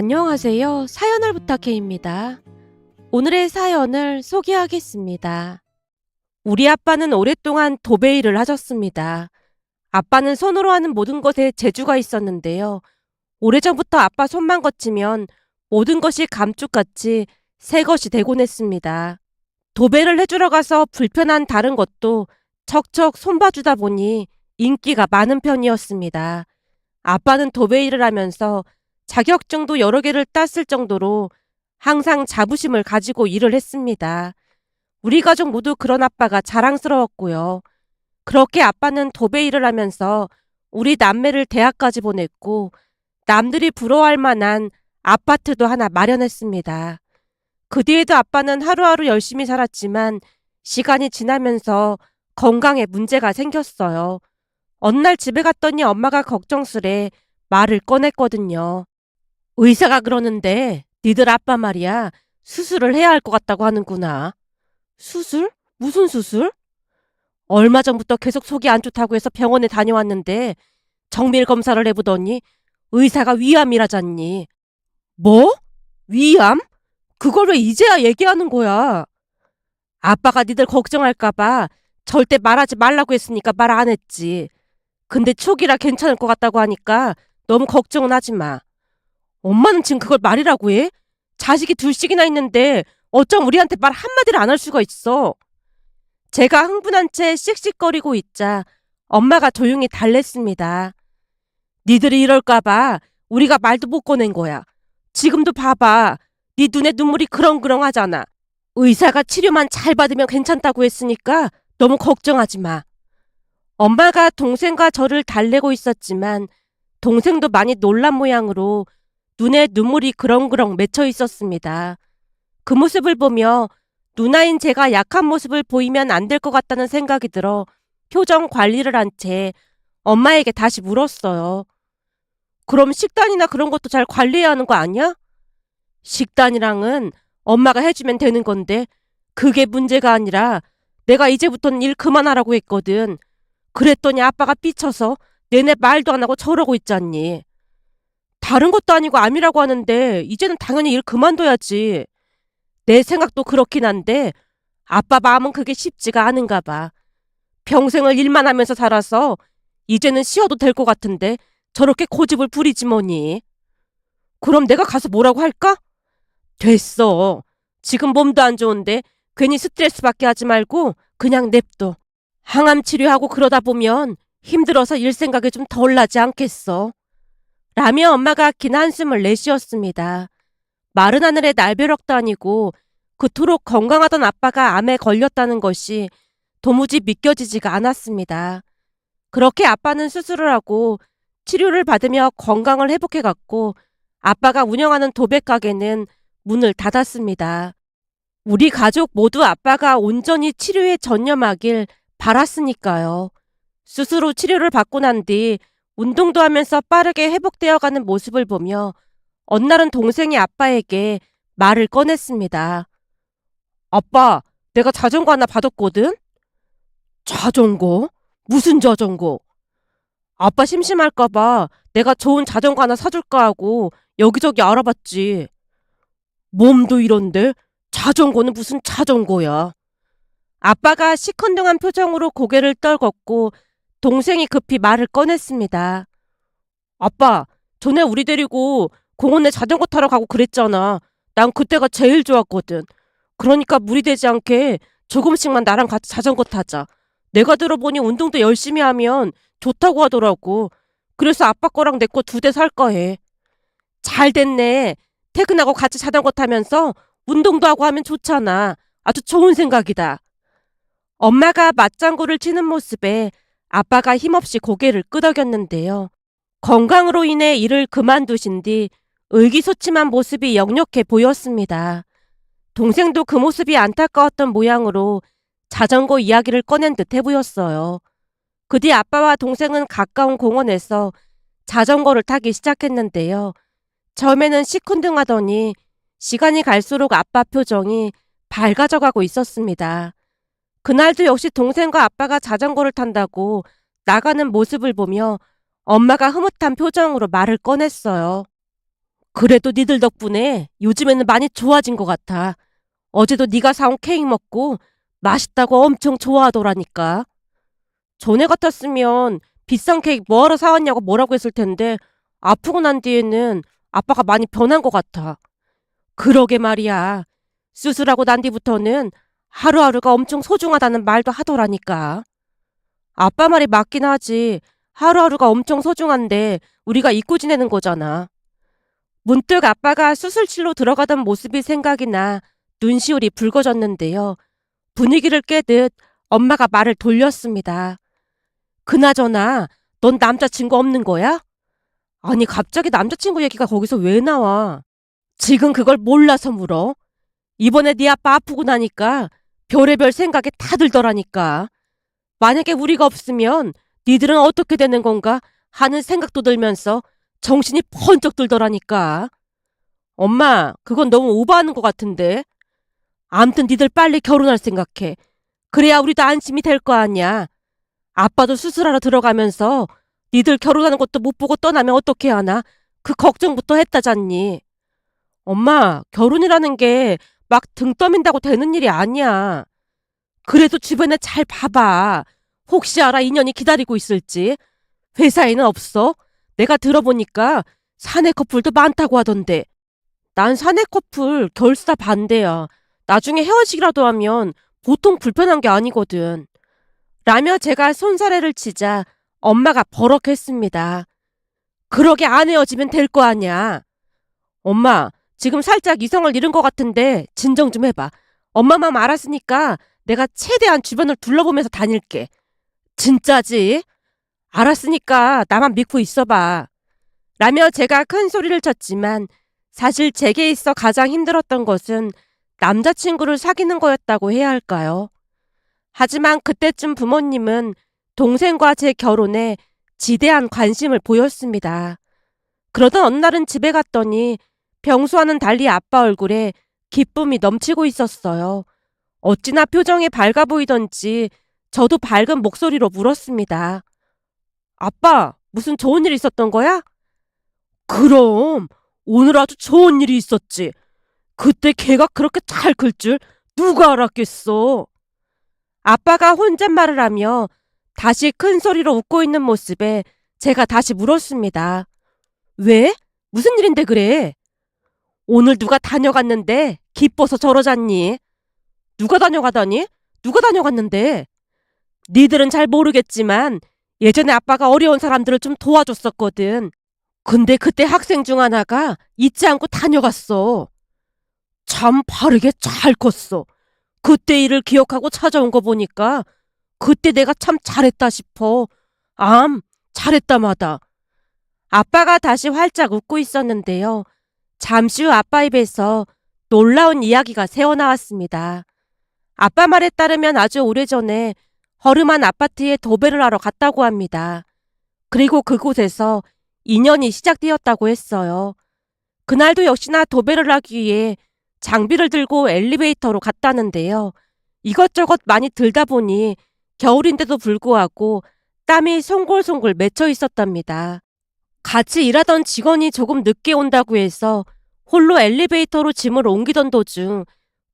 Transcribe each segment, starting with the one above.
안녕하세요. 사연을 부탁해입니다. 오늘의 사연을 소개하겠습니다. 우리 아빠는 오랫동안 도배 일을 하셨습니다. 아빠는 손으로 하는 모든 것에 재주가 있었는데요. 오래전부터 아빠 손만 거치면 모든 것이 감쪽같이 새 것이 되곤 했습니다. 도배를 해주러 가서 불편한 다른 것도 척척 손봐주다 보니 인기가 많은 편이었습니다. 아빠는 도배 일을 하면서 자격증도 여러 개를 땄을 정도로 항상 자부심을 가지고 일을 했습니다. 우리 가족 모두 그런 아빠가 자랑스러웠고요. 그렇게 아빠는 도배 일을 하면서 우리 남매를 대학까지 보냈고 남들이 부러워할 만한 아파트도 하나 마련했습니다. 그 뒤에도 아빠는 하루하루 열심히 살았지만 시간이 지나면서 건강에 문제가 생겼어요. 어느 날 집에 갔더니 엄마가 걱정스레 말을 꺼냈거든요. 의사가 그러는데 니들 아빠 말이야 수술을 해야 할 것 같다고 하는구나. 수술? 무슨 수술? 얼마 전부터 계속 속이 안 좋다고 해서 병원에 다녀왔는데 정밀 검사를 해보더니 의사가 위암이라잖니. 뭐? 위암? 그걸 왜 이제야 얘기하는 거야? 아빠가 니들 걱정할까봐 절대 말하지 말라고 했으니까 말 안 했지. 근데 초기라 괜찮을 것 같다고 하니까 너무 걱정은 하지 마. 엄마는 지금 그걸 말이라고 해? 자식이 둘씩이나 있는데 어쩜 우리한테 말 한마디를 안 할 수가 있어. 제가 흥분한 채 씩씩거리고 있자 엄마가 조용히 달랬습니다. 니들이 이럴까봐 우리가 말도 못 꺼낸 거야. 지금도 봐봐. 네 눈에 눈물이 그렁그렁 하잖아. 의사가 치료만 잘 받으면 괜찮다고 했으니까 너무 걱정하지 마. 엄마가 동생과 저를 달래고 있었지만 동생도 많이 놀란 모양으로 눈에 눈물이 그렁그렁 맺혀 있었습니다. 그 모습을 보며 누나인 제가 약한 모습을 보이면 안 될 것 같다는 생각이 들어 표정 관리를 한 채 엄마에게 다시 물었어요. 그럼 식단이나 그런 것도 잘 관리해야 하는 거 아니야? 식단이랑은 엄마가 해주면 되는 건데 그게 문제가 아니라 내가 이제부터는 일 그만하라고 했거든. 그랬더니 아빠가 삐쳐서 내내 말도 안 하고 저러고 있잖니. 다른 것도 아니고 암이라고 하는데 이제는 당연히 일 그만둬야지. 내 생각도 그렇긴 한데 아빠 마음은 그게 쉽지가 않은가 봐. 평생을 일만 하면서 살아서 이제는 쉬어도 될 것 같은데 저렇게 고집을 부리지 뭐니. 그럼 내가 가서 뭐라고 할까? 됐어. 지금 몸도 안 좋은데 괜히 스트레스 받게 하지 말고 그냥 냅둬. 항암 치료하고 그러다 보면 힘들어서 일 생각이 좀 덜 나지 않겠어. 라며 엄마가 긴 한숨을 내쉬었습니다. 마른 하늘에 날벼락도 아니고 그토록 건강하던 아빠가 암에 걸렸다는 것이 도무지 믿겨지지가 않았습니다. 그렇게 아빠는 수술을 하고 치료를 받으며 건강을 회복해갔고 아빠가 운영하는 도배 가게는 문을 닫았습니다. 우리 가족 모두 아빠가 온전히 치료에 전념하길 바랐으니까요. 수술 후 치료를 받고 난 뒤 운동도 하면서 빠르게 회복되어가는 모습을 보며 어느 날은 동생이 아빠에게 말을 꺼냈습니다. 아빠, 내가 자전거 하나 받았거든? 자전거? 무슨 자전거? 아빠 심심할까봐 내가 좋은 자전거 하나 사줄까 하고 여기저기 알아봤지. 몸도 이런데 자전거는 무슨 자전거야. 아빠가 시큰둥한 표정으로 고개를 떨궜고 동생이 급히 말을 꺼냈습니다. 아빠, 전에 우리 데리고 공원에 자전거 타러 가고 그랬잖아. 난 그때가 제일 좋았거든. 그러니까 무리되지 않게 조금씩만 나랑 같이 자전거 타자. 내가 들어보니 운동도 열심히 하면 좋다고 하더라고. 그래서 아빠 거랑 내 거 2대 살까 해. 잘 됐네. 퇴근하고 같이 자전거 타면서 운동도 하고 하면 좋잖아. 아주 좋은 생각이다. 엄마가 맞장구를 치는 모습에 아빠가 힘없이 고개를 끄덕였는데요. 건강으로 인해 일을 그만두신 뒤 의기소침한 모습이 역력해 보였습니다. 동생도 그 모습이 안타까웠던 모양으로 자전거 이야기를 꺼낸 듯해 보였어요. 그 뒤 아빠와 동생은 가까운 공원에서 자전거를 타기 시작했는데요. 처음에는 시큰둥하더니 시간이 갈수록 아빠 표정이 밝아져가고 있었습니다. 그날도 역시 동생과 아빠가 자전거를 탄다고 나가는 모습을 보며 엄마가 흐뭇한 표정으로 말을 꺼냈어요. 그래도 니들 덕분에 요즘에는 많이 좋아진 것 같아. 어제도 네가 사온 케이크 먹고 맛있다고 엄청 좋아하더라니까. 전에 같았으면 비싼 케이크 뭐하러 사왔냐고 뭐라고 했을 텐데 아프고 난 뒤에는 아빠가 많이 변한 것 같아. 그러게 말이야. 수술하고 난 뒤부터는 하루하루가 엄청 소중하다는 말도 하더라니까. 아빠 말이 맞긴 하지. 하루하루가 엄청 소중한데 우리가 잊고 지내는 거잖아. 문득 아빠가 수술실로 들어가던 모습이 생각이 나 눈시울이 붉어졌는데요. 분위기를 깨듯 엄마가 말을 돌렸습니다. 그나저나 넌 남자친구 없는 거야? 아니 갑자기 남자친구 얘기가 거기서 왜 나와? 지금 그걸 몰라서 물어. 이번에 네 아빠 아프고 나니까 별의별 생각이 다 들더라니까. 만약에 우리가 없으면 니들은 어떻게 되는 건가 하는 생각도 들면서 정신이 번쩍 들더라니까. 엄마, 그건 너무 오버하는 것 같은데. 암튼 니들 빨리 결혼할 생각해. 그래야 우리도 안심이 될 거 아니야. 아빠도 수술하러 들어가면서 니들 결혼하는 것도 못 보고 떠나면 어떻게 하나? 그 걱정부터 했다잖니. 엄마, 결혼이라는 게 막 등 떠민다고 되는 일이 아니야. 그래도 주변에 잘 봐봐. 혹시 알아 인연이 기다리고 있을지. 회사에는 없어. 내가 들어보니까 사내 커플도 많다고 하던데. 난 사내 커플 결사 반대야. 나중에 헤어지기라도 하면 보통 불편한 게 아니거든. 라며 제가 손사래를 치자 엄마가 버럭했습니다. 그러게 안 헤어지면 될 거 아니야. 엄마, 지금 살짝 이성을 잃은 것 같은데 진정 좀 해봐. 엄마 마음 알았으니까 내가 최대한 주변을 둘러보면서 다닐게. 진짜지? 알았으니까 나만 믿고 있어봐. 라며 제가 큰 소리를 쳤지만 사실 제게 있어 가장 힘들었던 것은 남자친구를 사귀는 거였다고 해야 할까요? 하지만 그때쯤 부모님은 동생과 제 결혼에 지대한 관심을 보였습니다. 그러던 어느 날은 집에 갔더니 평소와는 달리 아빠 얼굴에 기쁨이 넘치고 있었어요. 어찌나 표정이 밝아 보이던지 저도 밝은 목소리로 물었습니다. 아빠, 무슨 좋은 일 있었던 거야? 그럼 오늘 아주 좋은 일이 있었지. 그때 걔가 그렇게 잘 클 줄 누가 알았겠어. 아빠가 혼잣말을 하며 다시 큰 소리로 웃고 있는 모습에 제가 다시 물었습니다. 왜? 무슨 일인데 그래? 오늘 누가 다녀갔는데 기뻐서 저러잖니? 누가 다녀가다니? 누가 다녀갔는데? 니들은 잘 모르겠지만 예전에 아빠가 어려운 사람들을 좀 도와줬었거든. 근데 그때 학생 중 하나가 잊지 않고 다녀갔어. 참 바르게 잘 컸어. 그때 일을 기억하고 찾아온 거 보니까 그때 내가 참 잘했다 싶어. 잘했다마다. 아빠가 다시 활짝 웃고 있었는데요. 잠시 후 아빠 입에서 놀라운 이야기가 새어나왔습니다. 아빠 말에 따르면 아주 오래전에 허름한 아파트에 도배를 하러 갔다고 합니다. 그리고 그곳에서 인연이 시작되었다고 했어요. 그날도 역시나 도배를 하기 위해 장비를 들고 엘리베이터로 갔다는데요. 이것저것 많이 들다 보니 겨울인데도 불구하고 땀이 송골송골 맺혀 있었답니다. 같이 일하던 직원이 조금 늦게 온다고 해서 홀로 엘리베이터로 짐을 옮기던 도중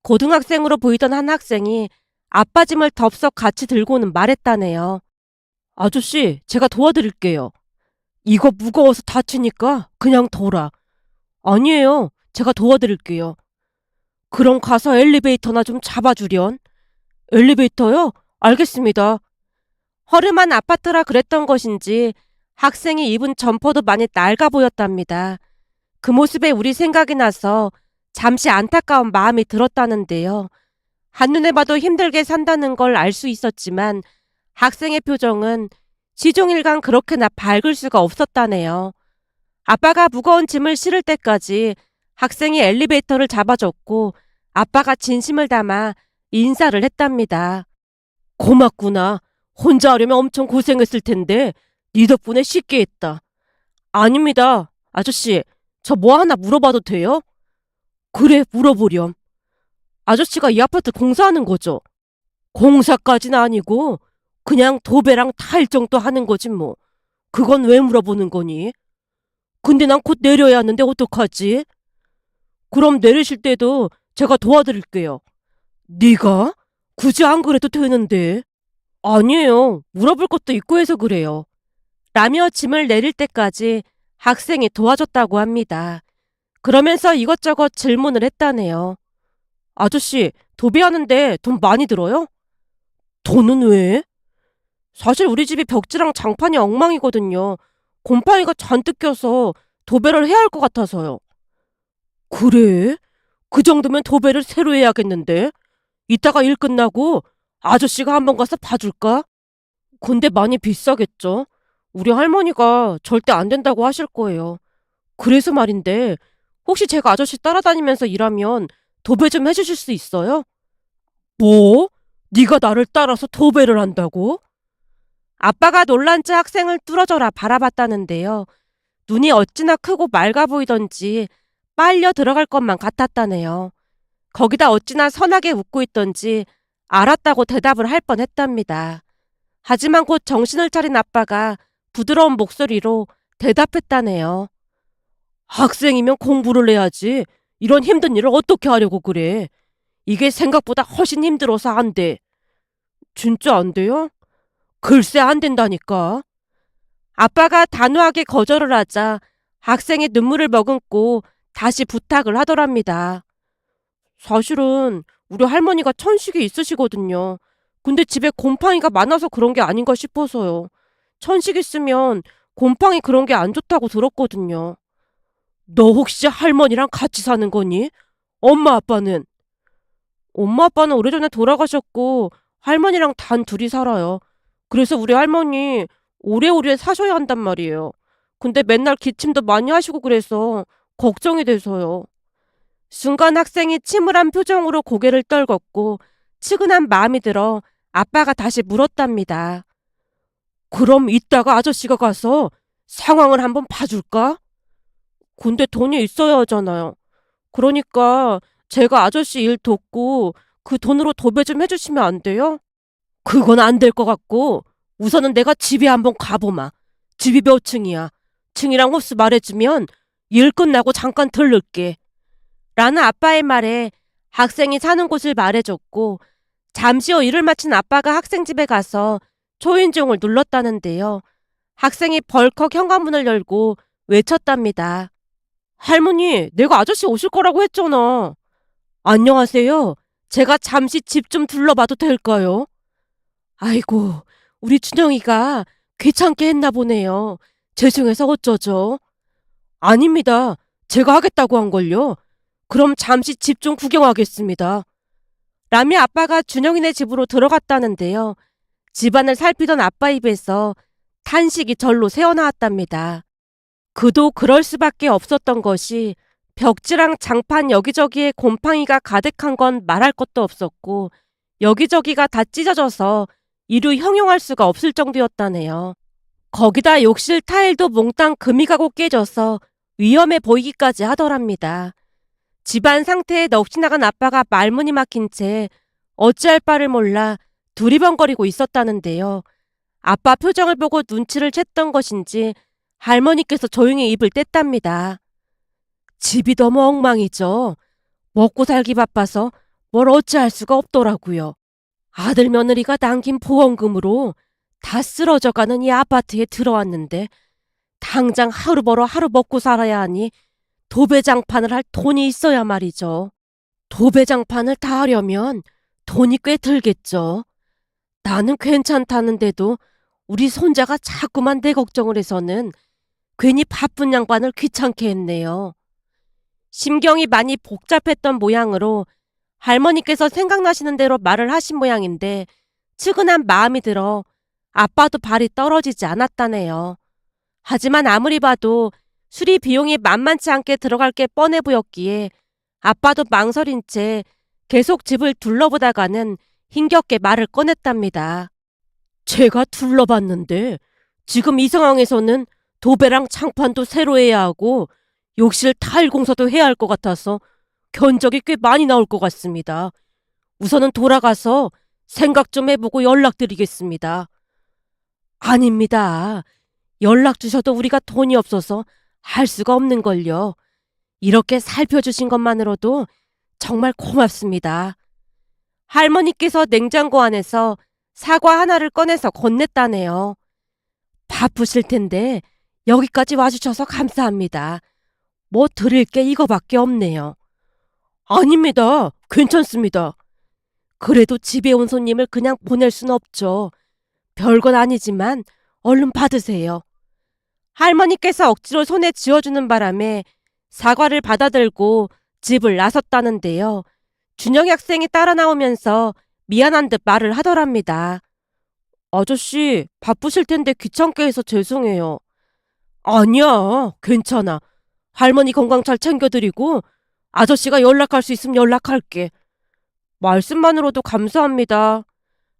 고등학생으로 보이던 한 학생이 아빠 짐을 덥석 같이 들고는 말했다네요. 아저씨, 제가 도와드릴게요. 이거 무거워서 다치니까 그냥 둬라. 아니에요. 제가 도와드릴게요. 그럼 가서 엘리베이터나 좀 잡아주련. 엘리베이터요? 알겠습니다. 허름한 아파트라 그랬던 것인지 학생이 입은 점퍼도 많이 낡아 보였답니다. 그 모습에 우리 생각이 나서 잠시 안타까운 마음이 들었다는데요. 한눈에 봐도 힘들게 산다는 걸 알 수 있었지만 학생의 표정은 시종일관 그렇게나 밝을 수가 없었다네요. 아빠가 무거운 짐을 실을 때까지 학생이 엘리베이터를 잡아줬고 아빠가 진심을 담아 인사를 했답니다. 고맙구나. 혼자 하려면 엄청 고생했을 텐데 네 덕분에 쉽게 했다. 아닙니다. 아저씨, 저 뭐 하나 물어봐도 돼요? 그래, 물어보렴. 아저씨가 이 아파트 공사하는 거죠? 공사까지는 아니고 그냥 도배랑 타일 정도 하는 거지 뭐. 그건 왜 물어보는 거니? 근데 난 곧 내려야 하는데 어떡하지? 그럼 내리실 때도 제가 도와드릴게요. 네가? 굳이 안 그래도 되는데. 아니에요. 물어볼 것도 있고 해서 그래요. 라며 짐을 내릴 때까지 학생이 도와줬다고 합니다. 그러면서 이것저것 질문을 했다네요. 아저씨, 도배하는데 돈 많이 들어요? 돈은 왜? 사실 우리 집이 벽지랑 장판이 엉망이거든요. 곰팡이가 잔뜩 껴서 도배를 해야 할 것 같아서요. 그래? 그 정도면 도배를 새로 해야겠는데? 이따가 일 끝나고 아저씨가 한번 가서 봐줄까? 근데 많이 비싸겠죠? 우리 할머니가 절대 안 된다고 하실 거예요. 그래서 말인데, 혹시 제가 아저씨 따라다니면서 일하면 도배 좀 해주실 수 있어요? 뭐? 네가 나를 따라서 도배를 한다고? 아빠가 놀란 채 학생을 뚫어져라 바라봤다는데요. 눈이 어찌나 크고 맑아 보이던지 빨려 들어갈 것만 같았다네요. 거기다 어찌나 선하게 웃고 있던지 알았다고 대답을 할 뻔했답니다. 하지만 곧 정신을 차린 아빠가 부드러운 목소리로 대답했다네요. 학생이면 공부를 해야지. 이런 힘든 일을 어떻게 하려고 그래. 이게 생각보다 훨씬 힘들어서 안 돼. 진짜 안 돼요? 글쎄 안 된다니까. 아빠가 단호하게 거절을 하자 학생이 눈물을 머금고 다시 부탁을 하더랍니다. 사실은 우리 할머니가 천식이 있으시거든요. 근데 집에 곰팡이가 많아서 그런 게 아닌가 싶어서요. 천식 있으면 곰팡이 그런 게 안 좋다고 들었거든요. 너 혹시 할머니랑 같이 사는 거니? 엄마 아빠는? 엄마 아빠는 오래전에 돌아가셨고 할머니랑 단 둘이 살아요. 그래서 우리 할머니 오래오래 사셔야 한단 말이에요. 근데 맨날 기침도 많이 하시고 그래서 걱정이 돼서요. 순간 학생이 침울한 표정으로 고개를 떨궜고 측은한 마음이 들어 아빠가 다시 물었답니다. 그럼 이따가 아저씨가 가서 상황을 한번 봐줄까? 근데 돈이 있어야 하잖아요. 그러니까 제가 아저씨 일 돕고 그 돈으로 도배 좀 해주시면 안 돼요? 그건 안 될 것 같고 우선은 내가 집에 한번 가보마. 집이 몇 층이야? 층이랑 호수 말해주면 일 끝나고 잠깐 들를게. 라는 아빠의 말에 학생이 사는 곳을 말해줬고 잠시 후 일을 마친 아빠가 학생 집에 가서 초인종을 눌렀다는데요. 학생이 벌컥 현관문을 열고 외쳤답니다. 할머니, 내가 아저씨 오실 거라고 했잖아. 안녕하세요. 제가 잠시 집 좀 둘러봐도 될까요? 아이고, 우리 춘영이가 귀찮게 했나 보네요. 죄송해서 어쩌죠? 아닙니다. 제가 하겠다고 한 걸요. 그럼 잠시 집 좀 구경하겠습니다. 라며 아빠가 준영이네 집으로 들어갔다는데요. 집안을 살피던 아빠 입에서 탄식이 절로 새어나왔답니다. 그도 그럴 수밖에 없었던 것이 벽지랑 장판 여기저기에 곰팡이가 가득한 건 말할 것도 없었고 여기저기가 다 찢어져서 이루 형용할 수가 없을 정도였다네요. 거기다 욕실 타일도 몽땅 금이 가고 깨져서 위험해 보이기까지 하더랍니다. 집안 상태에 넋이 나간 아빠가 말문이 막힌 채 어찌할 바를 몰라 두리번거리고 있었다는데요. 아빠 표정을 보고 눈치를 챘던 것인지 할머니께서 조용히 입을 뗐답니다. 집이 너무 엉망이죠. 먹고 살기 바빠서 뭘 어찌할 수가 없더라고요. 아들 며느리가 남긴 보험금으로 다 쓰러져가는 이 아파트에 들어왔는데 당장 하루 벌어 하루 먹고 살아야 하니 도배장판을 할 돈이 있어야 말이죠. 도배장판을 다 하려면 돈이 꽤 들겠죠. 나는 괜찮다는데도 우리 손자가 자꾸만 내 걱정을 해서는 괜히 바쁜 양반을 귀찮게 했네요. 심경이 많이 복잡했던 모양으로 할머니께서 생각나시는 대로 말을 하신 모양인데 측은한 마음이 들어 아빠도 발이 떨어지지 않았다네요. 하지만 아무리 봐도 수리 비용이 만만치 않게 들어갈 게 뻔해 보였기에 아빠도 망설인 채 계속 집을 둘러보다가는 힘겹게 말을 꺼냈답니다. 제가 둘러봤는데 지금 이 상황에서는 도배랑 창판도 새로 해야 하고 욕실 타일 공사도 해야 할 것 같아서 견적이 꽤 많이 나올 것 같습니다. 우선은 돌아가서 생각 좀 해보고 연락드리겠습니다. 아닙니다. 연락 주셔도 우리가 돈이 없어서 할 수가 없는걸요. 이렇게 살펴주신 것만으로도 정말 고맙습니다. 할머니께서 냉장고 안에서 사과 하나를 꺼내서 건넸다네요. 바쁘실 텐데 여기까지 와주셔서 감사합니다. 뭐 드릴 게 이거밖에 없네요. 아닙니다. 괜찮습니다. 그래도 집에 온 손님을 그냥 보낼 순 없죠. 별건 아니지만 얼른 받으세요. 할머니께서 억지로 손에 쥐어주는 바람에 사과를 받아들고 집을 나섰다는데요. 준영이 학생이 따라 나오면서 미안한 듯 말을 하더랍니다. 아저씨, 바쁘실 텐데 귀찮게 해서 죄송해요. 아니야, 괜찮아. 할머니 건강 잘 챙겨드리고 아저씨가 연락할 수 있으면 연락할게. 말씀만으로도 감사합니다.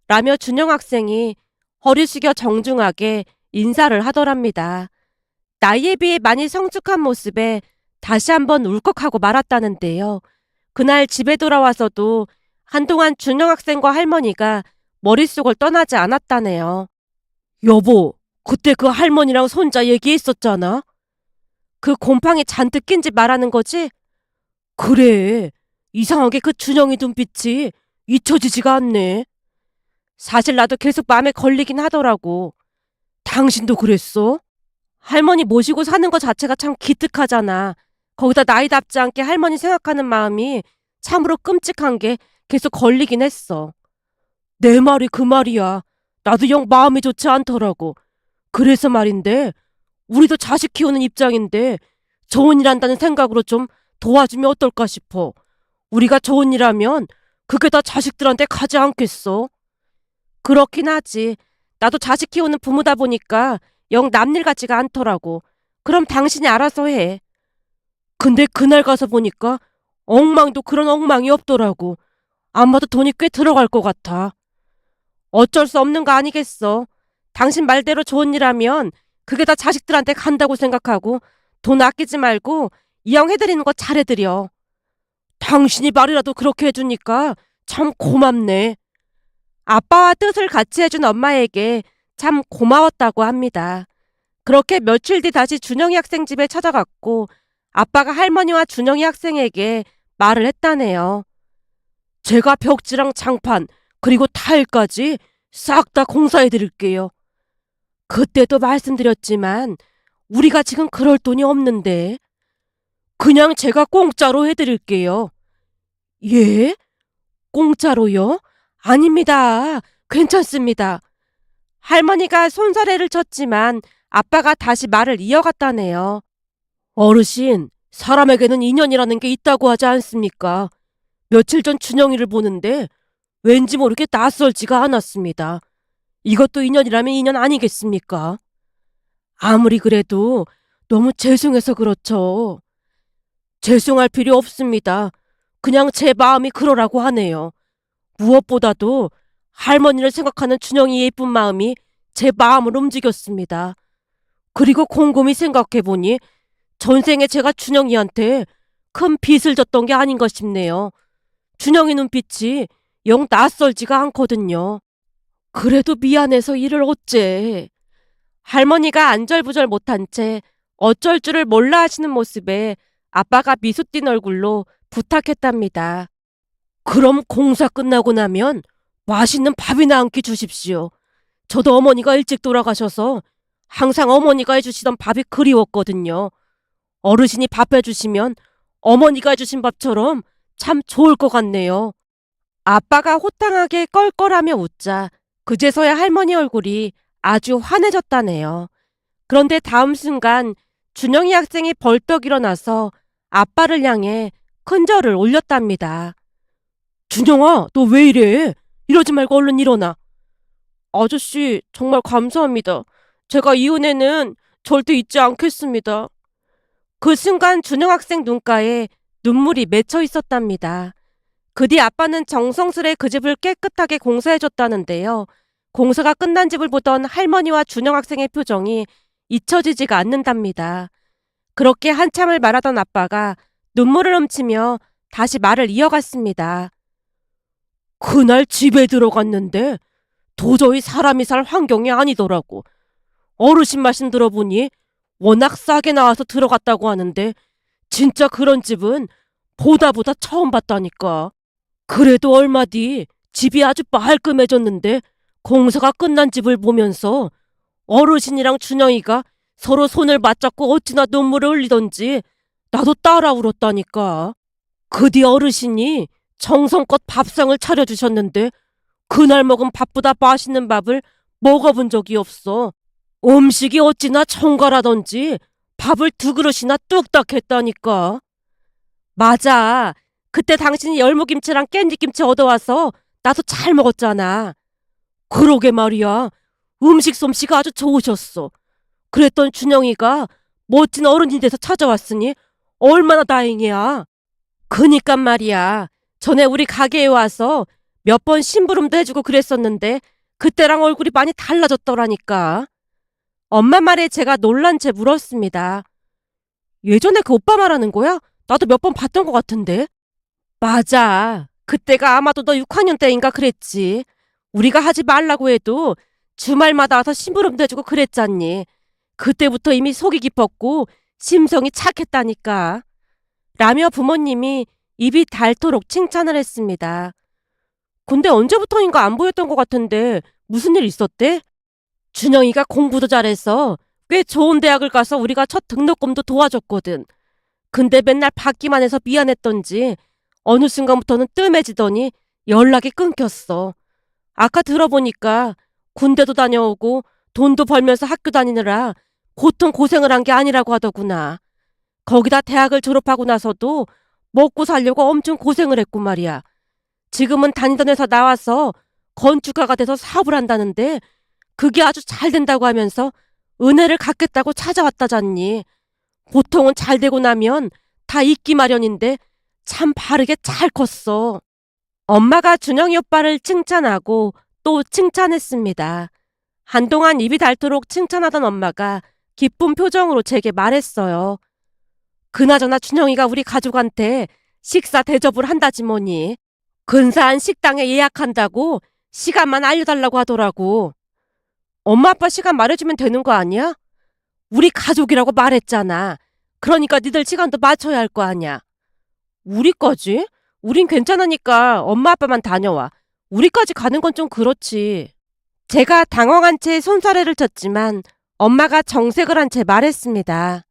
라며 준영 학생이 허리 숙여 정중하게 인사를 하더랍니다. 나이에 비해 많이 성숙한 모습에 다시 한번 울컥하고 말았다는데요. 그날 집에 돌아와서도 한동안 준영 학생과 할머니가 머릿속을 떠나지 않았다네요. 여보, 그때 그 할머니랑 손자 얘기했었잖아. 그 곰팡이 잔뜩 낀 집 말하는 거지? 그래. 이상하게 그 준영이 눈빛이 잊혀지지가 않네. 사실 나도 계속 마음에 걸리긴 하더라고. 당신도 그랬어? 할머니 모시고 사는 거 자체가 참 기특하잖아. 거기다 나이답지 않게 할머니 생각하는 마음이 참으로 끔찍한 게 계속 걸리긴 했어. 내 말이 그 말이야. 나도 영 마음이 좋지 않더라고. 그래서 말인데 우리도 자식 키우는 입장인데 좋은 일 한다는 생각으로 좀 도와주면 어떨까 싶어. 우리가 좋은 일 하면 그게 다 자식들한테 가지 않겠어? 그렇긴 하지. 나도 자식 키우는 부모다 보니까 영 남일 같지가 않더라고. 그럼 당신이 알아서 해. 근데 그날 가서 보니까 엉망도 그런 엉망이 없더라고. 아마도 돈이 꽤 들어갈 것 같아. 어쩔 수 없는 거 아니겠어. 당신 말대로 좋은 일 하면 그게 다 자식들한테 간다고 생각하고 돈 아끼지 말고 이왕해드리는 거 잘해드려. 당신이 말이라도 그렇게 해주니까 참 고맙네. 아빠와 뜻을 같이 해준 엄마에게 참 고마웠다고 합니다. 그렇게 며칠 뒤 다시 준영이 학생 집에 찾아갔고 아빠가 할머니와 준영이 학생에게 말을 했다네요. 제가 벽지랑 장판 그리고 타일까지 싹 다 공사해 드릴게요. 그때도 말씀드렸지만 우리가 지금 그럴 돈이 없는데 그냥 제가 공짜로 해드릴게요. 예? 공짜로요? 아닙니다. 괜찮습니다. 할머니가 손사래를 쳤지만 아빠가 다시 말을 이어갔다네요. 어르신, 사람에게는 인연이라는 게 있다고 하지 않습니까? 며칠 전 준영이를 보는데 왠지 모르게 낯설지가 않았습니다. 이것도 인연이라면 인연 아니겠습니까? 아무리 그래도 너무 죄송해서 그렇죠. 죄송할 필요 없습니다. 그냥 제 마음이 그러라고 하네요. 무엇보다도 할머니를 생각하는 준영이 예쁜 마음이 제 마음을 움직였습니다. 그리고 곰곰이 생각해보니 전생에 제가 준영이한테 큰 빚을 졌던 게 아닌가 싶네요. 준영이 눈빛이 영 낯설지가 않거든요. 그래도 미안해서 이를 어째. 할머니가 안절부절 못한 채 어쩔 줄을 몰라 하시는 모습에 아빠가 미소 띈 얼굴로 부탁했답니다. 그럼 공사 끝나고 나면 맛있는 밥이나 한 끼 주십시오. 저도 어머니가 일찍 돌아가셔서 항상 어머니가 해주시던 밥이 그리웠거든요. 어르신이 밥 해주시면 어머니가 해주신 밥처럼 참 좋을 것 같네요. 아빠가 호탕하게 껄껄하며 웃자 그제서야 할머니 얼굴이 아주 환해졌다네요. 그런데 다음 순간 준영이 학생이 벌떡 일어나서 아빠를 향해 큰 절을 올렸답니다. 준영아, 너 왜 이래? 이러지 말고 얼른 일어나. 아저씨, 정말 감사합니다. 제가 이 은혜는 절대 잊지 않겠습니다. 그 순간 준영 학생 눈가에 눈물이 맺혀 있었답니다. 그 뒤 아빠는 정성스레 그 집을 깨끗하게 공사해줬다는데요. 공사가 끝난 집을 보던 할머니와 준영 학생의 표정이 잊혀지지가 않는답니다. 그렇게 한참을 말하던 아빠가 눈물을 훔치며 다시 말을 이어갔습니다. 그날 집에 들어갔는데 도저히 사람이 살 환경이 아니더라고. 어르신 말씀 들어보니 워낙 싸게 나와서 들어갔다고 하는데 진짜 그런 집은 보다 처음 봤다니까. 그래도 얼마 뒤 집이 아주 말끔해졌는데 공사가 끝난 집을 보면서 어르신이랑 준영이가 서로 손을 맞잡고 어찌나 눈물을 흘리던지 나도 따라 울었다니까. 그 뒤 어르신이 정성껏 밥상을 차려주셨는데 그날 먹은 밥보다 맛있는 밥을 먹어본 적이 없어. 음식이 어찌나 청가라던지 밥을 2그릇이나 뚝딱 했다니까. 맞아. 그때 당신이 열무김치랑 깻잎김치 얻어와서 나도 잘 먹었잖아. 그러게 말이야. 음식 솜씨가 아주 좋으셨어. 그랬던 준영이가 멋진 어른이 돼서 찾아왔으니 얼마나 다행이야. 그니까 말이야. 전에 우리 가게에 와서 몇 번 심부름도 해주고 그랬었는데 그때랑 얼굴이 많이 달라졌더라니까. 엄마 말에 제가 놀란 채 물었습니다. 예전에 그 오빠 말하는 거야? 나도 몇 번 봤던 것 같은데. 맞아. 그때가 아마도 너 6학년 때인가 그랬지. 우리가 하지 말라고 해도 주말마다 와서 심부름도 해주고 그랬잖니. 그때부터 이미 속이 깊었고 심성이 착했다니까. 라며 부모님이 입이 닳도록 칭찬을 했습니다. 근데 언제부터인가 안 보였던 것 같은데 무슨 일 있었대? 준영이가 공부도 잘해서 꽤 좋은 대학을 가서 우리가 첫 등록금도 도와줬거든. 근데 맨날 받기만 해서 미안했던지 어느 순간부터는 뜸해지더니 연락이 끊겼어. 아까 들어보니까 군대도 다녀오고 돈도 벌면서 학교 다니느라 보통 고생을 한 게 아니라고 하더구나. 거기다 대학을 졸업하고 나서도 먹고 살려고 엄청 고생을 했고 말이야. 지금은 다니던 회사 나와서 건축가가 돼서 사업을 한다는데 그게 아주 잘 된다고 하면서 은혜를 갚겠다고 찾아왔다잖니. 보통은 잘 되고 나면 다 잊기 마련인데 참 바르게 잘 컸어. 엄마가 준영이 오빠를 칭찬하고 또 칭찬했습니다. 한동안 입이 닳도록 칭찬하던 엄마가 기쁜 표정으로 제게 말했어요. 그나저나 준영이가 우리 가족한테 식사 대접을 한다지 뭐니. 근사한 식당에 예약한다고 시간만 알려달라고 하더라고. 엄마 아빠 시간 말해주면 되는 거 아니야? 우리 가족이라고 말했잖아. 그러니까 니들 시간도 맞춰야 할 거 아니야. 우리까지? 우린 괜찮으니까 엄마 아빠만 다녀와. 우리까지 가는 건 좀 그렇지. 제가 당황한 채 손사래를 쳤지만 엄마가 정색을 한 채 말했습니다.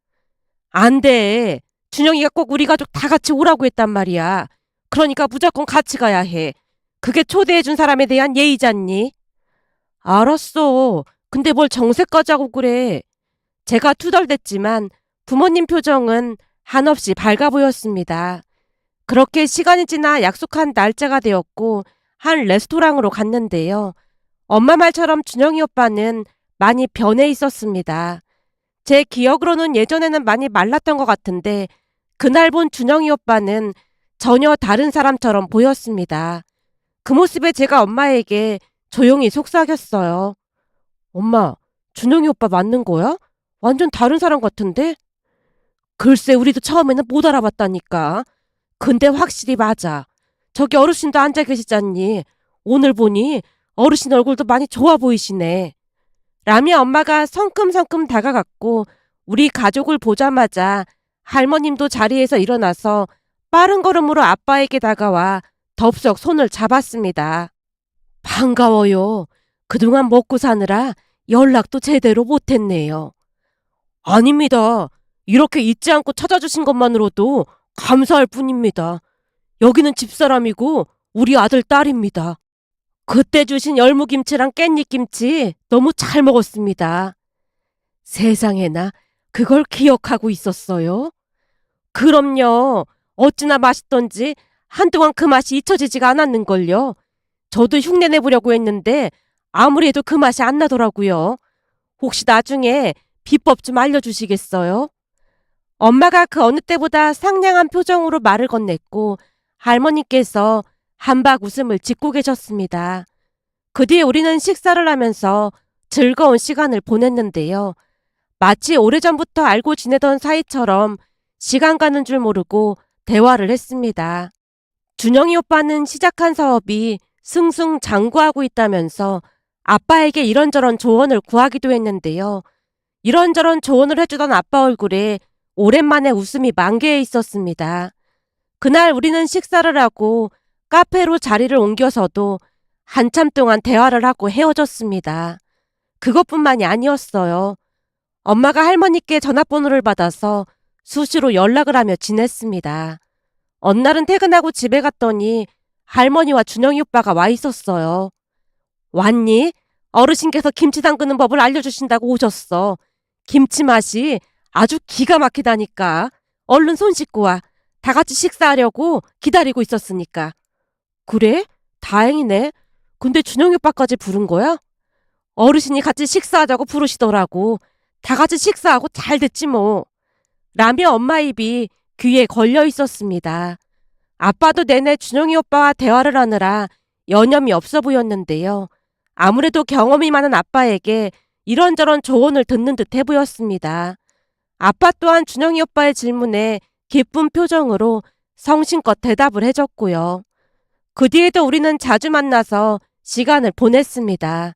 안 돼. 준영이가 꼭 우리 가족 다 같이 오라고 했단 말이야. 그러니까 무조건 같이 가야 해. 그게 초대해준 사람에 대한 예의잖니? 알았어. 근데 뭘 정색까지 하고 그래. 제가 투덜댔지만 부모님 표정은 한없이 밝아 보였습니다. 그렇게 시간이 지나 약속한 날짜가 되었고 한 레스토랑으로 갔는데요. 엄마 말처럼 준영이 오빠는 많이 변해 있었습니다. 제 기억으로는 예전에는 많이 말랐던 것 같은데 그날 본 준영이 오빠는 전혀 다른 사람처럼 보였습니다. 그 모습에 제가 엄마에게 조용히 속삭였어요. 엄마, 준영이 오빠 맞는 거야? 완전 다른 사람 같은데? 글쎄 우리도 처음에는 못 알아봤다니까. 근데 확실히 맞아. 저기 어르신도 앉아 계시잖니. 오늘 보니 어르신 얼굴도 많이 좋아 보이시네. 라며 엄마가 성큼성큼 다가갔고 우리 가족을 보자마자 할머님도 자리에서 일어나서 빠른 걸음으로 아빠에게 다가와 덥석 손을 잡았습니다. 반가워요. 그동안 먹고 사느라 연락도 제대로 못했네요. 아닙니다. 이렇게 잊지 않고 찾아주신 것만으로도 감사할 뿐입니다. 여기는 집사람이고 우리 아들 딸입니다. 그때 주신 열무김치랑 깻잎김치 너무 잘 먹었습니다. 세상에나 그걸 기억하고 있었어요? 그럼요. 어찌나 맛있던지 한동안 그 맛이 잊혀지지가 않았는걸요. 저도 흉내 내보려고 했는데 아무리 해도 그 맛이 안 나더라고요. 혹시 나중에 비법 좀 알려주시겠어요? 엄마가 그 어느 때보다 상냥한 표정으로 말을 건넸고 할머니께서 한박 웃음을 짓고 계셨습니다. 그 뒤에 우리는 식사를 하면서 즐거운 시간을 보냈는데요. 마치 오래전부터 알고 지내던 사이처럼 시간 가는 줄 모르고 대화를 했습니다. 준영이 오빠는 시작한 사업이 승승장구하고 있다면서 아빠에게 이런저런 조언을 구하기도 했는데요. 이런저런 조언을 해주던 아빠 얼굴에 오랜만에 웃음이 만개해 있었습니다. 그날 우리는 식사를 하고 카페로 자리를 옮겨서도 한참 동안 대화를 하고 헤어졌습니다. 그것뿐만이 아니었어요. 엄마가 할머니께 전화번호를 받아서 수시로 연락을 하며 지냈습니다. 어느 날은 퇴근하고 집에 갔더니 할머니와 준영이 오빠가 와 있었어요. 왔니? 어르신께서 김치 담그는 법을 알려주신다고 오셨어. 김치 맛이 아주 기가 막히다니까. 얼른 손 씻고 와. 다 같이 식사하려고 기다리고 있었으니까. 그래? 다행이네. 근데 준영이 오빠까지 부른 거야? 어르신이 같이 식사하자고 부르시더라고. 다 같이 식사하고 잘 됐지 뭐. 라며 엄마 입이 귀에 걸려 있었습니다. 아빠도 내내 준영이 오빠와 대화를 하느라 여념이 없어 보였는데요. 아무래도 경험이 많은 아빠에게 이런저런 조언을 듣는 듯해 보였습니다. 아빠 또한 준영이 오빠의 질문에 기쁜 표정으로 성심껏 대답을 해줬고요. 그 뒤에도 우리는 자주 만나서 시간을 보냈습니다.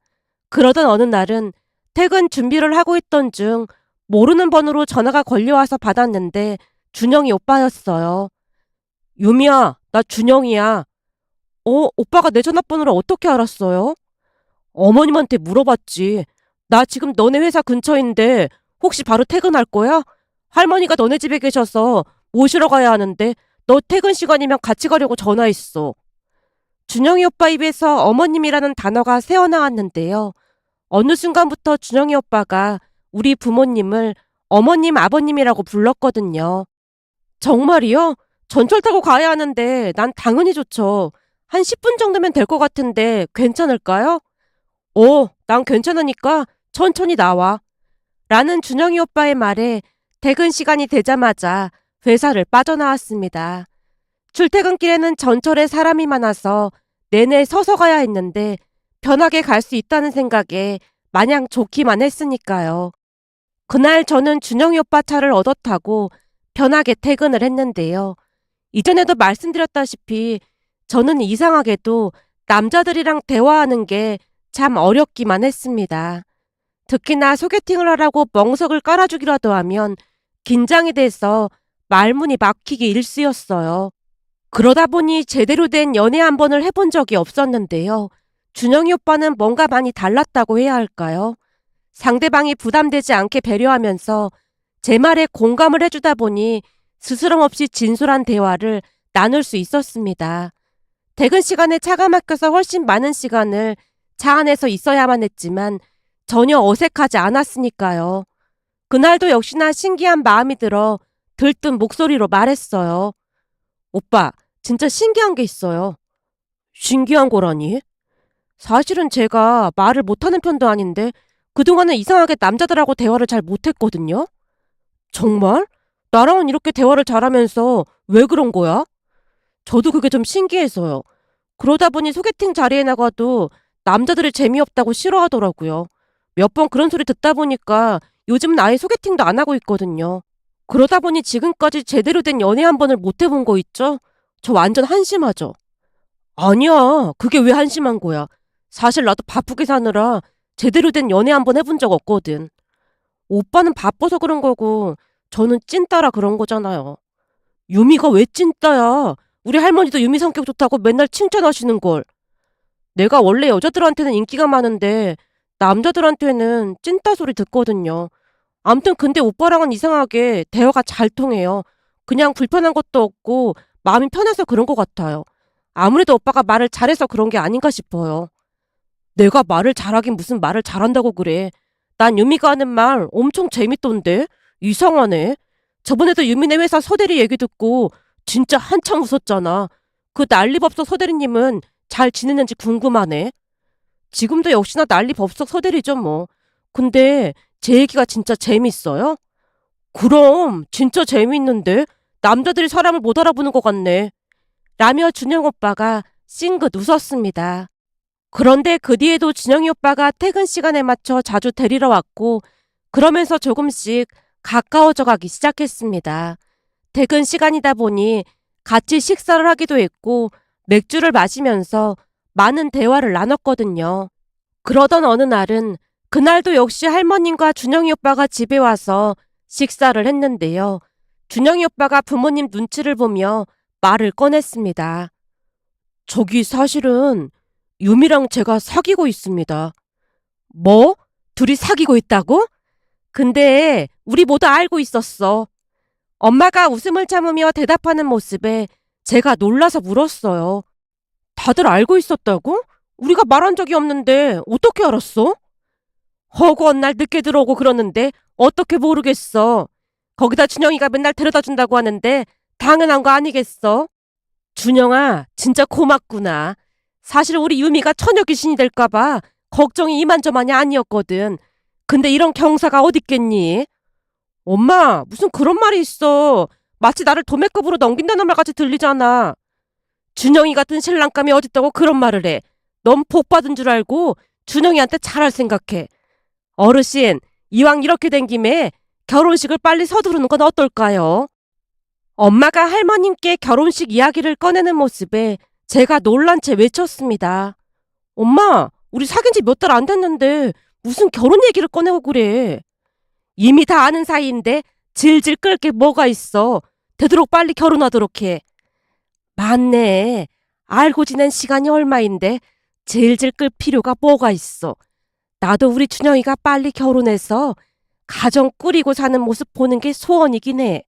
그러던 어느 날은 퇴근 준비를 하고 있던 중 모르는 번호로 전화가 걸려와서 받았는데 준영이 오빠였어요. 유미야, 나 준영이야. 오빠가 내 전화번호를 어떻게 알았어요? 어머님한테 물어봤지. 나 지금 너네 회사 근처인데 혹시 바로 퇴근할 거야? 할머니가 너네 집에 계셔서 모시러 가야 하는데 너 퇴근 시간이면 같이 가려고 전화했어. 준영이 오빠 입에서 어머님이라는 단어가 새어나왔는데요. 어느 순간부터 준영이 오빠가 우리 부모님을 어머님, 아버님이라고 불렀거든요. 정말이요? 전철 타고 가야 하는데 난 당연히 좋죠. 한 10분 정도면 될 것 같은데 괜찮을까요? 난 괜찮으니까 천천히 나와. 라는 준영이 오빠의 말에 퇴근 시간이 되자마자 회사를 빠져나왔습니다. 출퇴근길에는 전철에 사람이 많아서 내내 서서 가야 했는데 편하게 갈 수 있다는 생각에 마냥 좋기만 했으니까요. 그날 저는 준영이 오빠 차를 얻어 타고 편하게 퇴근을 했는데요. 이전에도 말씀드렸다시피 저는 이상하게도 남자들이랑 대화하는 게 참 어렵기만 했습니다. 특히나 소개팅을 하라고 멍석을 깔아주기라도 하면 긴장이 돼서 말문이 막히기 일쑤였어요. 그러다 보니 제대로 된 연애 한 번을 해본 적이 없었는데요. 준영이 오빠는 뭔가 많이 달랐다고 해야 할까요? 상대방이 부담되지 않게 배려하면서 제 말에 공감을 해주다 보니 스스럼 없이 진솔한 대화를 나눌 수 있었습니다. 퇴근 시간에 차가 막혀서 훨씬 많은 시간을 차 안에서 있어야만 했지만 전혀 어색하지 않았으니까요. 그날도 역시나 신기한 마음이 들어 들뜬 목소리로 말했어요. 오빠, 진짜 신기한 게 있어요. 신기한 거라니? 사실은 제가 말을 못하는 편도 아닌데 그동안은 이상하게 남자들하고 대화를 잘 못했거든요. 정말? 나랑은 이렇게 대화를 잘하면서 왜 그런 거야? 저도 그게 좀 신기해서요. 그러다 보니 소개팅 자리에 나가도 남자들이 재미없다고 싫어하더라고요. 몇 번 그런 소리 듣다 보니까 요즘은 아예 소개팅도 안 하고 있거든요. 그러다 보니 지금까지 제대로 된 연애 한 번을 못 해본 거 있죠? 저 완전 한심하죠? 아니야. 그게 왜 한심한 거야? 사실 나도 바쁘게 사느라 제대로 된 연애 한 번 해본 적 없거든. 오빠는 바빠서 그런 거고 저는 찐따라 그런 거잖아요. 유미가 왜 찐따야? 우리 할머니도 유미 성격 좋다고 맨날 칭찬하시는걸. 내가 원래 여자들한테는 인기가 많은데 남자들한테는 찐따 소리 듣거든요. 암튼 근데 오빠랑은 이상하게 대화가 잘 통해요. 그냥 불편한 것도 없고 마음이 편해서 그런 것 같아요. 아무래도 오빠가 말을 잘해서 그런 게 아닌가 싶어요. 내가 말을 잘하긴 무슨 말을 잘한다고 그래. 난 유미가 하는 말 엄청 재밌던데? 이상하네. 저번에도 유미네 회사 서대리 얘기 듣고 진짜 한창 웃었잖아. 그 난리법석 서대리님은 잘 지내는지 궁금하네. 지금도 역시나 난리법석 서대리죠 뭐. 근데 제 얘기가 진짜 재밌어요? 그럼 진짜 재미있는데? 남자들이 사람을 못 알아보는 것 같네. 라며 준영 오빠가 싱긋 웃었습니다. 그런데 그 뒤에도 준영이 오빠가 퇴근 시간에 맞춰 자주 데리러 왔고 그러면서 조금씩 가까워져 가기 시작했습니다. 퇴근 시간이다 보니 같이 식사를 하기도 했고 맥주를 마시면서 많은 대화를 나눴거든요. 그러던 어느 날은 그날도 역시 할머님과 준영이 오빠가 집에 와서 식사를 했는데요. 준영이 오빠가 부모님 눈치를 보며 말을 꺼냈습니다. 저기 사실은 유미랑 제가 사귀고 있습니다. 뭐? 둘이 사귀고 있다고? 근데 우리 모두 알고 있었어. 엄마가 웃음을 참으며 대답하는 모습에 제가 놀라서 물었어요. 다들 알고 있었다고? 우리가 말한 적이 없는데 어떻게 알았어? 허구한 날 늦게 들어오고 그러는데 어떻게 모르겠어. 거기다 준영이가 맨날 데려다 준다고 하는데 당연한 거 아니겠어? 준영아, 진짜 고맙구나. 사실 우리 유미가 처녀 귀신이 될까봐 걱정이 이만저만이 아니었거든. 근데 이런 경사가 어딨겠니? 엄마, 무슨 그런 말이 있어. 마치 나를 도매급으로 넘긴다는 말 같이 들리잖아. 준영이 같은 신랑감이 어딨다고 그런 말을 해. 넌 복 받은 줄 알고 준영이한테 잘할 생각해. 어르신, 이왕 이렇게 된 김에 결혼식을 빨리 서두르는 건 어떨까요? 엄마가 할머님께 결혼식 이야기를 꺼내는 모습에 제가 놀란 채 외쳤습니다. 엄마, 우리 사귄 지 몇 달 안 됐는데 무슨 결혼 얘기를 꺼내고 그래. 이미 다 아는 사이인데 질질 끌 게 뭐가 있어. 되도록 빨리 결혼하도록 해. 맞네. 알고 지낸 시간이 얼마인데 질질 끌 필요가 뭐가 있어. 나도 우리 준영이가 빨리 결혼해서 가정 꾸리고 사는 모습 보는 게 소원이긴 해.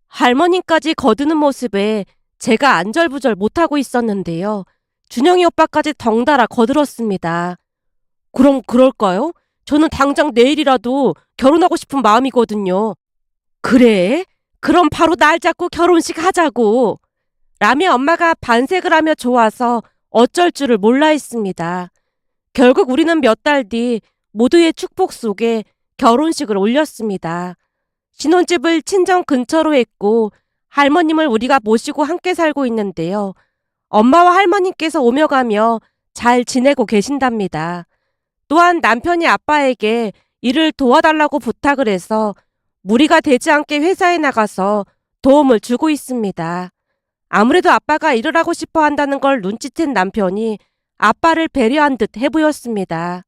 할머님까지 거드는 모습에 제가 안절부절 못하고 있었는데요. 준영이 오빠까지 덩달아 거들었습니다. 그럼 그럴까요? 저는 당장 내일이라도 결혼하고 싶은 마음이거든요. 그래? 그럼 바로 날 잡고 결혼식 하자고. 라며 엄마가 반색을 하며 좋아서 어쩔 줄을 몰라 했습니다. 결국 우리는 몇 달 뒤 모두의 축복 속에 결혼식을 올렸습니다. 신혼집을 친정 근처로 했고 할머님을 우리가 모시고 함께 살고 있는데요. 엄마와 할머님께서 오며 가며 잘 지내고 계신답니다. 또한 남편이 아빠에게 일을 도와달라고 부탁을 해서 무리가 되지 않게 회사에 나가서 도움을 주고 있습니다. 아무래도 아빠가 일을 하고 싶어 한다는 걸 눈치챈 남편이 아빠를 배려한 듯 해보였습니다.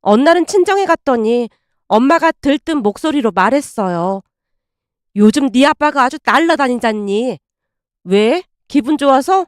어느 날은 친정에 갔더니 엄마가 들뜬 목소리로 말했어요. 요즘 네 아빠가 아주 날라다니잖니. 왜? 기분 좋아서?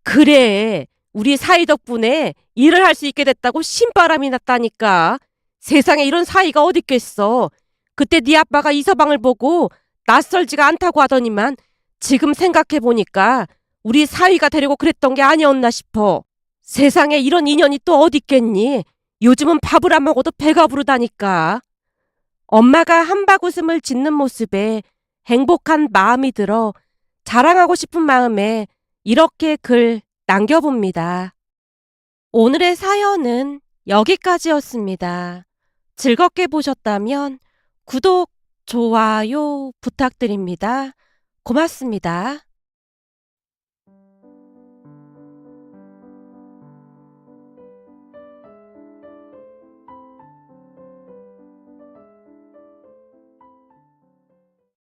그래. 우리 사이 덕분에 일을 할 수 있게 됐다고 신바람이 났다니까. 세상에 이런 사이가 어딨겠어. 그때 네 아빠가 이 서방을 보고 낯설지가 않다고 하더니만 지금 생각해보니까 우리 사위가 되려고 그랬던 게 아니었나 싶어. 세상에 이런 인연이 또 어딨겠니? 요즘은 밥을 안 먹어도 배가 부르다니까. 엄마가 한박 웃음을 짓는 모습에 행복한 마음이 들어 자랑하고 싶은 마음에 이렇게 글 남겨봅니다. 오늘의 사연은 여기까지였습니다. 즐겁게 보셨다면 구독, 좋아요 부탁드립니다. 고맙습니다.